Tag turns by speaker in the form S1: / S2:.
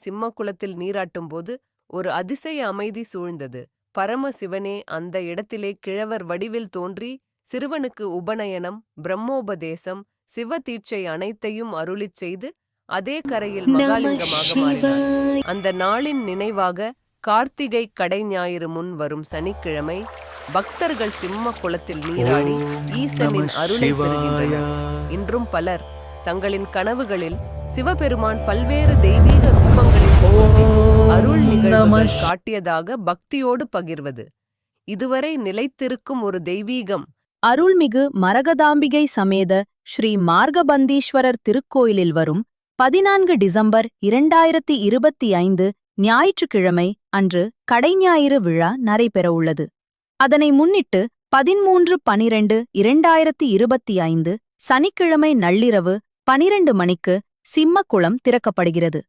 S1: சிம்மக்குளத்தில் நீராட்டும் போது ஒரு அதிசய அமைதி சூழ்ந்தது. பரமசிவனே அந்த இடத்திலே கிழவர் வடிவில் தோன்றி சிறுவனுக்கு உபநயனம், பிரம்மோபதேசம், சிவ தீட்சை அனைத்தையும் அருளிச் செய்து அதே கரையில் மகாலிங்கமாக மாறினார். அந்த நாளின் நினைவாக கார்த்திகை கடை ஞாயிறு முன் வரும் சனிக்கிழமை பக்தர்கள் சிம்ம குளத்தில் நீராடி ஈசனின் அருளை பெறுகின்றனர். இன்றும் பலர் தங்களின் கனவுகளில் சிவபெருமான் பல்வேறு தெய்வீக ரூபங்களில் அருள் நிகழ்வுகள் காட்டியதாக பக்தியோடு பகிர்வது இதுவரை நிலைத்திருக்கும் ஒரு தெய்வீகம்.
S2: அருள்மிகு மரகதாம்பிகை சமேத ஸ்ரீ மார்கபந்தீஸ்வரர் திருக்கோயிலில் வரும் 14 டிசம்பர் 2025 ஞாயிற்றுக்கிழமை அன்று கடைஞாயிறு விழா நடைபெறவுள்ளது. அதனை முன்னிட்டு 13/12/2025 சனிக்கிழமை நள்ளிரவு 12 மணிக்கு சிம்மக்குளம் திறக்கப்படுகிறது.